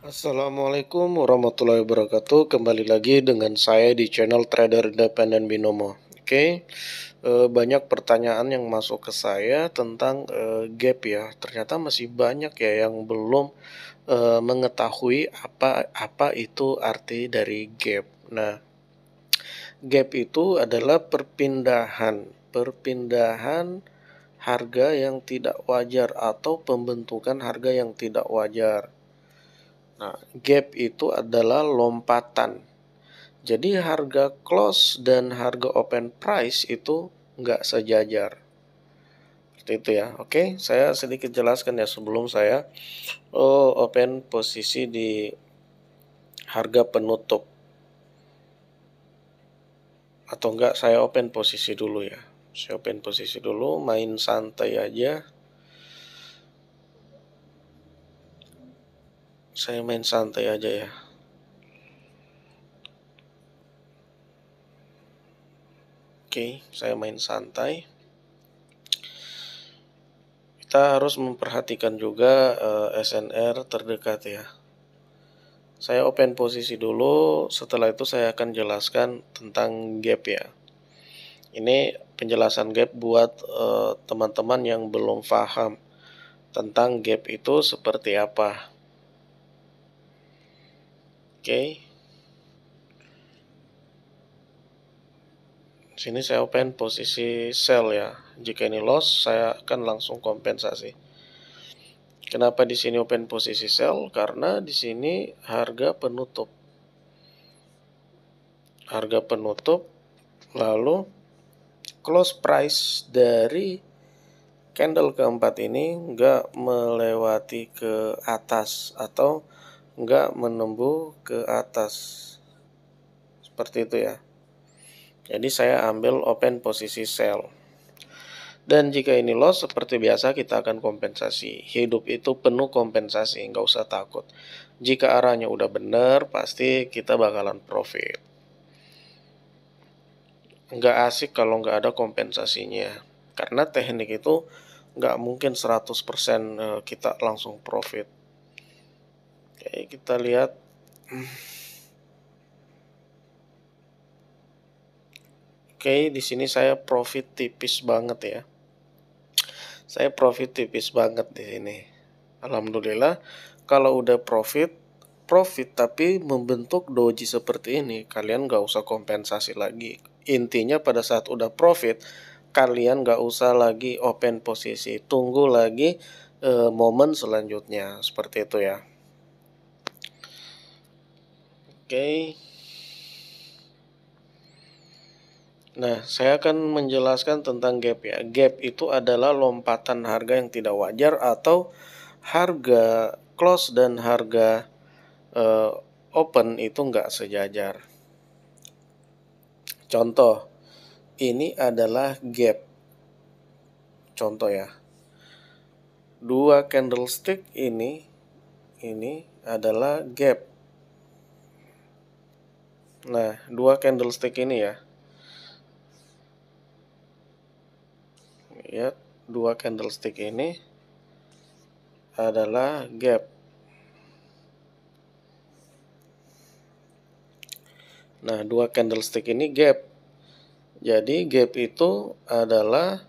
Assalamualaikum warahmatullahi wabarakatuh. Kembali lagi dengan saya di channel Trader Independen Binomo. Oke, banyak pertanyaan yang masuk ke saya tentang gap ya. Ternyata masih banyak ya yang belum mengetahui apa itu arti dari gap. Nah, gap itu adalah perpindahan harga yang tidak wajar atau pembentukan harga yang tidak wajar. Nah, gap itu adalah lompatan. Jadi harga close dan harga open price itu nggak sejajar. Seperti itu ya. Oke, saya sedikit jelaskan ya sebelum saya open posisi di harga penutup. Atau enggak saya open posisi dulu ya. Saya open posisi dulu, main santai aja. Saya main santai aja ya. Oke, saya main santai. Kita harus memperhatikan juga SNR terdekat ya. Saya open posisi dulu, setelah itu saya akan jelaskan tentang gap ya. Ini penjelasan gap buat teman-teman yang belum paham tentang gap itu seperti apa. Oke. Sini saya open posisi sell ya. Jika ini loss, saya akan langsung kompensasi. Kenapa di sini open posisi sell? Karena di sini harga penutup. Harga penutup, lalu close price dari candle keempat ini nggak melewati ke atas atau nggak menembus ke atas. Seperti itu ya. Jadi saya ambil open posisi sell. Dan jika ini loss seperti biasa kita akan kompensasi. Hidup itu penuh kompensasi, nggak usah takut. Jika arahnya udah benar, pasti kita bakalan profit. Nggak asik kalau nggak ada kompensasinya. Karena teknik itu nggak mungkin 100% kita langsung profit. Oke, kita lihat. Oke, di sini saya profit tipis banget ya. Saya profit tipis banget di sini. Alhamdulillah, kalau udah profit tapi membentuk doji seperti ini, kalian nggak usah kompensasi lagi. Intinya pada saat udah profit, kalian nggak usah lagi open posisi. Tunggu lagi momen selanjutnya. Seperti itu ya. Oke. Nah, saya akan menjelaskan tentang gap ya. Gap itu adalah lompatan harga yang tidak wajar atau harga close dan harga open itu nggak sejajar. Contoh, ini adalah gap. Contoh ya. Dua candlestick ini adalah gap. Nah, dua candlestick ini ya. Ya, dua candlestick ini adalah gap. Nah, dua candlestick ini gap. Jadi gap itu adalah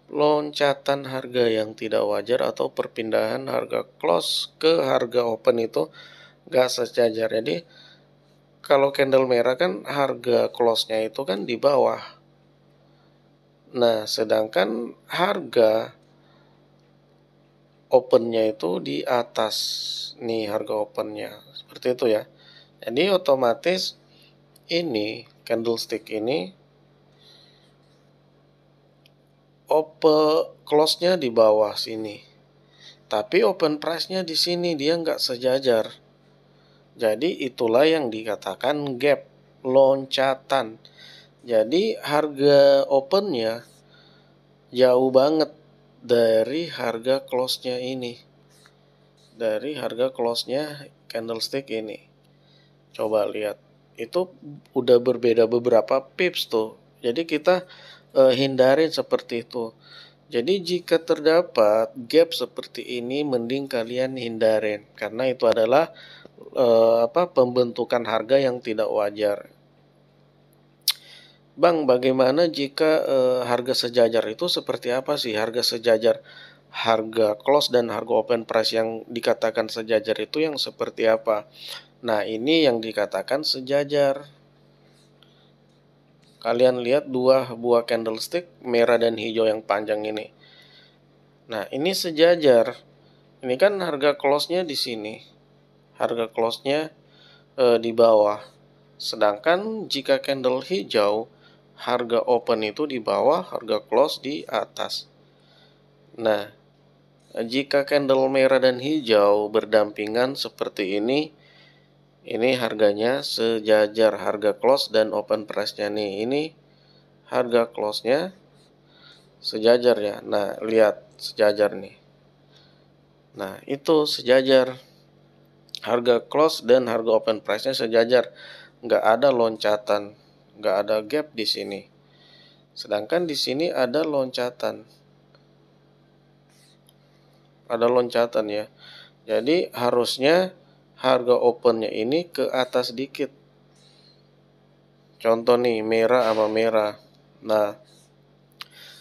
loncatan harga yang tidak wajar atau perpindahan harga close ke harga open itu gak sejajar. Jadi kalau candle merah kan harga close-nya itu kan di bawah. Nah, sedangkan harga opennya itu di atas. Nih harga opennya. Seperti itu ya. Jadi otomatis ini candlestick ini close-nya di bawah sini. Tapi open price-nya di sini dia nggak sejajar. Jadi itulah yang dikatakan gap, loncatan. Jadi harga opennya jauh banget dari harga close-nya ini. Dari harga close-nya candlestick ini. Coba lihat. Itu udah berbeda beberapa pips tuh. Jadi kita hindarin seperti itu. Jadi jika terdapat gap seperti ini mending kalian hindarin karena itu adalah pembentukan harga yang tidak wajar. Bang, bagaimana jika harga sejajar itu seperti apa sih? Harga sejajar, harga close dan harga open price yang dikatakan sejajar itu yang seperti apa? Nah, ini yang dikatakan sejajar. Kalian lihat dua buah candlestick merah dan hijau yang panjang ini. Nah, ini sejajar. Ini kan harga close-nya di sini. Harga close-nya di bawah. Sedangkan jika candle hijau, harga open itu di bawah, harga close di atas. Nah, jika candle merah dan hijau berdampingan seperti ini harganya sejajar, harga close dan open price-nya nih. Ini harga close-nya sejajar ya. Nah, lihat sejajar nih. Nah, itu sejajar. Harga close dan harga open price-nya sejajar. Nggak ada loncatan, nggak ada gap di sini. Sedangkan di sini ada loncatan. Ada loncatan ya. Jadi harusnya harga opennya ini ke atas dikit. Contoh nih, merah sama merah. Nah,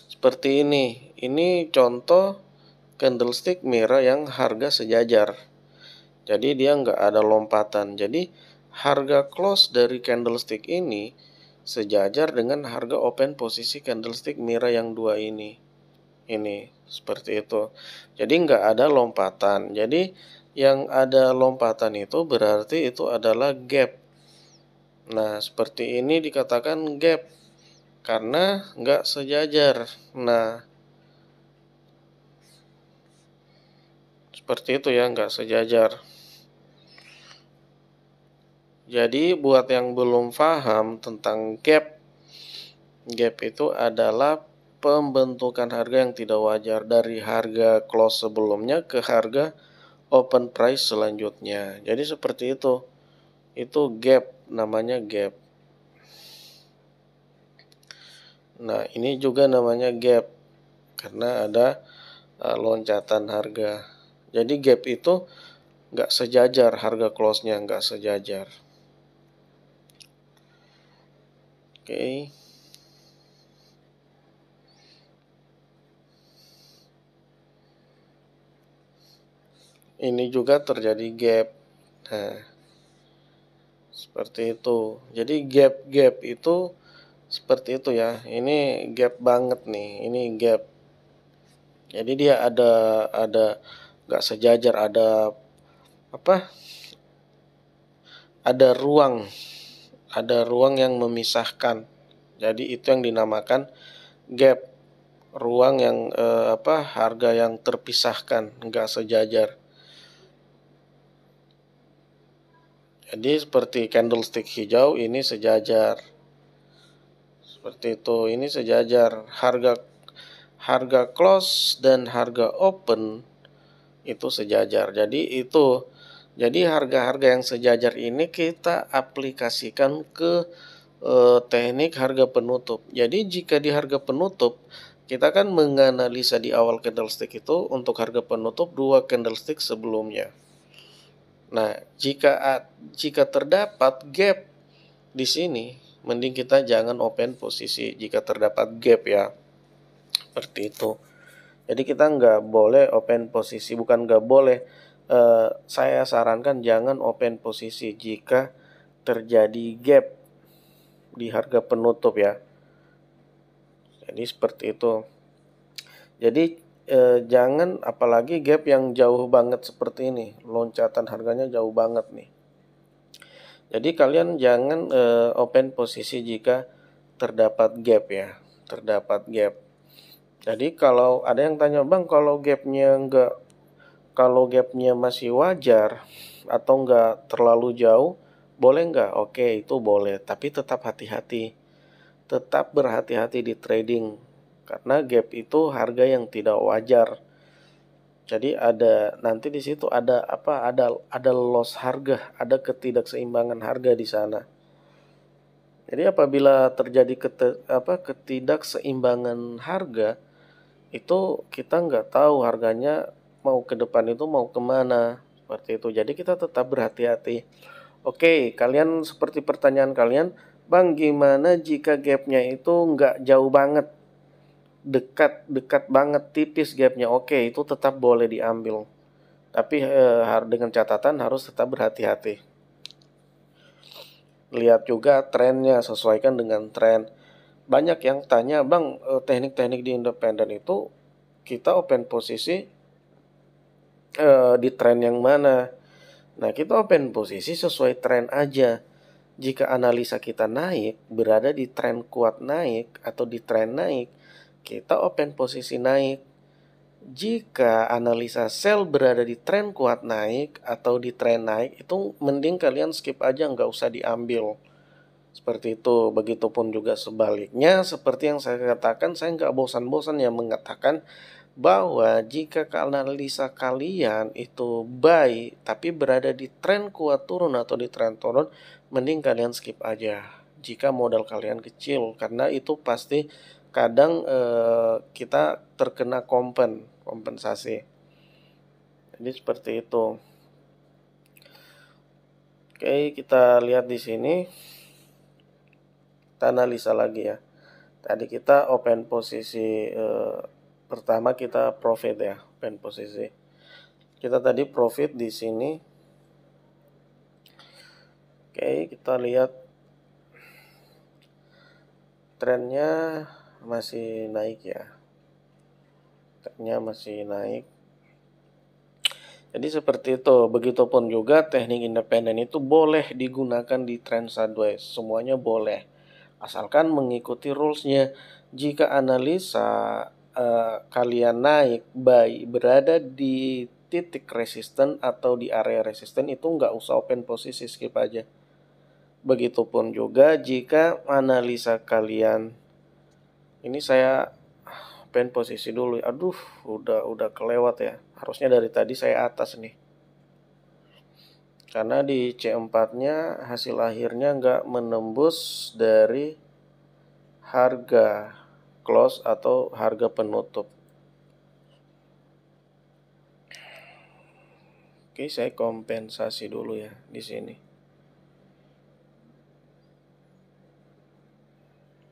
seperti ini. Ini contoh candlestick merah yang harga sejajar. Jadi dia nggak ada lompatan. Jadi harga close dari candlestick ini sejajar dengan harga open posisi candlestick merah yang dua ini. Ini seperti itu. Jadi nggak ada lompatan. Jadi yang ada lompatan itu berarti itu adalah gap. Nah, seperti ini dikatakan gap karena nggak sejajar. Nah, seperti itu ya, nggak sejajar. Jadi buat yang belum paham tentang gap itu adalah pembentukan harga yang tidak wajar dari harga close sebelumnya ke harga open price selanjutnya. Jadi seperti itu. Itu gap, namanya gap. Nah, ini juga namanya gap karena ada loncatan harga. Jadi gap itu nggak sejajar, harga close-nya nggak sejajar. Oke. Ini juga terjadi gap. Nah, seperti itu. Jadi gap itu seperti itu ya. Ini gap banget nih. Ini gap. Jadi dia ada nggak sejajar, ada ada ruang yang memisahkan. Jadi itu yang dinamakan gap, ruang yang harga yang terpisahkan, nggak sejajar. Jadi seperti candlestick hijau ini sejajar. Seperti itu, ini sejajar. Harga close dan harga open itu sejajar. Jadi harga-harga yang sejajar ini kita aplikasikan ke teknik harga penutup. Jadi jika di harga penutup kita kan menganalisa di awal candlestick itu untuk harga penutup dua candlestick sebelumnya. Nah, jika terdapat gap di sini, mending kita jangan open posisi jika terdapat gap ya. Seperti itu. Jadi kita nggak boleh open posisi, bukan nggak boleh. Saya sarankan jangan open posisi jika terjadi gap di harga penutup ya. Jadi seperti itu. Jadi jangan, apalagi gap yang jauh banget seperti ini, loncatan harganya jauh banget nih. Jadi kalian jangan open posisi jika terdapat gap ya, terdapat gap. Jadi kalau ada yang tanya, Bang, kalau gapnya masih wajar atau nggak terlalu jauh, boleh nggak? Oke, itu boleh, tapi tetap hati-hati, tetap berhati-hati di trading. Karena gap itu harga yang tidak wajar. Jadi nanti di situ ada loss harga, ada ketidakseimbangan harga di sana. Jadi apabila terjadi ketidakseimbangan harga, itu kita nggak tahu harganya mau ke depan itu mau kemana, seperti itu. Jadi kita tetap berhati-hati. Oke, kalian seperti pertanyaan kalian, Bang, gimana jika gapnya itu nggak jauh banget, dekat banget, tipis gapnya? Oke, itu tetap boleh diambil. Tapi dengan catatan harus tetap berhati-hati. Lihat juga trennya, sesuaikan dengan tren. Banyak yang tanya, Bang, teknik-teknik di independen itu kita open posisi di tren yang mana? Nah, kita open posisi sesuai tren aja. Jika analisa kita naik, berada di tren kuat naik atau di tren naik, kita open posisi naik. Jika analisa sell berada di tren kuat naik atau di tren naik, itu mending kalian skip aja, nggak usah diambil. Seperti itu. Begitupun juga sebaliknya, seperti yang saya katakan, saya nggak bosan-bosan ya mengatakan bahwa jika analisa kalian itu buy tapi berada di tren kuat turun atau di tren turun, mending kalian skip aja jika modal kalian kecil, karena itu pasti kadang kita terkena kompensasi. Jadi seperti itu. Oke, kita lihat di sini. Kita analisa lagi ya. Tadi kita open posisi pertama kita profit ya, open posisi. Kita tadi profit di sini. Oke, kita lihat trennya masih naik ya. Trennya masih naik. Jadi seperti itu. Begitupun juga teknik independen itu boleh digunakan di trend sideways. Semuanya boleh, asalkan mengikuti rulesnya. Jika analisa kalian naik buy berada di titik resisten atau di area resisten, itu nggak usah open posisi, skip aja. Begitupun juga jika analisa kalian, ini saya open posisi dulu. Aduh, udah kelewat ya. Harusnya dari tadi saya atas nih. Karena di C4-nya hasil akhirnya nggak menembus dari harga close atau harga penutup. Oke, saya kompensasi dulu ya di sini.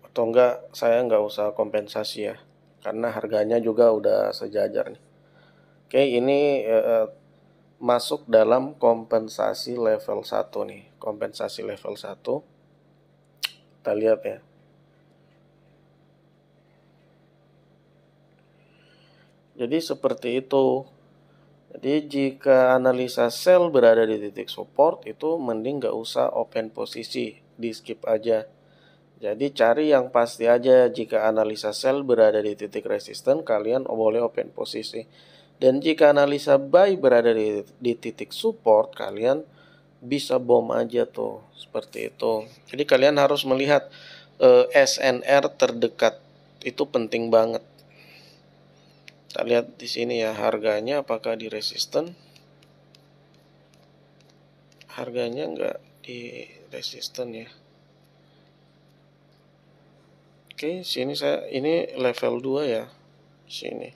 Atau enggak, saya nggak usah kompensasi ya, karena harganya juga udah sejajar nih. Oke, ini masuk dalam kompensasi level 1 nih. Kompensasi level 1. Kita lihat ya. Jadi seperti itu. Jadi jika analisa sell berada di titik support, itu mending nggak usah open posisi, di skip aja. Jadi cari yang pasti aja. Jika analisa sell berada di titik resisten, kalian boleh open posisi. Dan jika analisa buy berada di titik support, kalian bisa bom aja tuh, seperti itu. Jadi kalian harus melihat SNR terdekat, itu penting banget. Kita lihat di sini ya, harganya apakah di resisten? Harganya nggak di resisten ya. Oke, sini ini level 2 ya. Sini.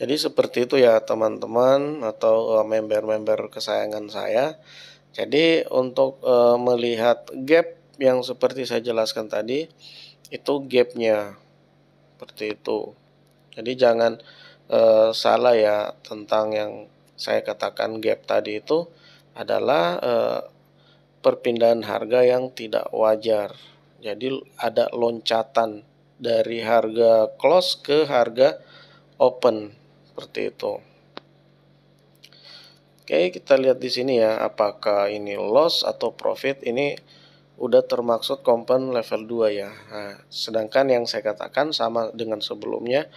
Jadi seperti itu ya teman-teman atau member-member kesayangan saya. Jadi untuk melihat gap yang seperti saya jelaskan tadi, itu gapnya seperti itu. Jadi jangan salah ya tentang yang saya katakan. Gap tadi itu adalah perpindahan harga yang tidak wajar. Jadi ada loncatan dari harga close ke harga open, seperti itu. Oke, kita lihat di sini ya, apakah ini loss atau profit. Ini udah termaksud kompen level 2 ya. Nah, sedangkan yang saya katakan sama dengan sebelumnya,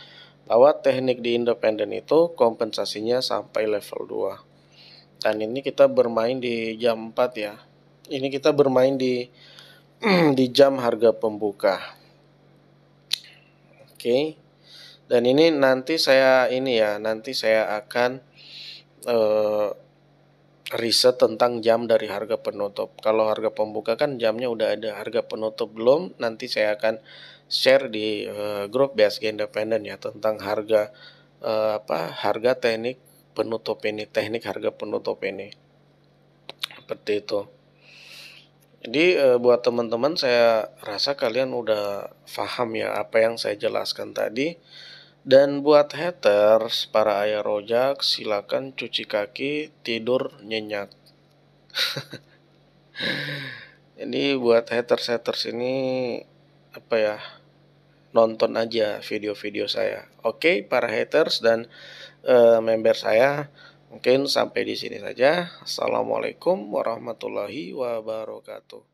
bahwa teknik di independen itu kompensasinya sampai level 2. Dan ini kita bermain di jam 4 ya. Ini kita bermain di di jam harga pembuka. Oke. Dan ini nanti saya akan riset tentang jam dari harga penutup. Kalau harga pembuka kan jamnya udah ada, harga penutup belum. Nanti saya akan share di grup BSG Independen ya tentang harga harga teknik penutup ini, teknik harga penutup ini. Seperti itu. Jadi buat teman-teman saya rasa kalian udah paham ya apa yang saya jelaskan tadi. Dan buat haters, para ayah rojak, silakan cuci kaki, tidur nyenyak. Ini buat haters-haters ini apa ya? Nonton aja video-video saya. Oke, para haters dan member saya, mungkin sampai di sini saja. Assalamualaikum warahmatullahi wabarakatuh.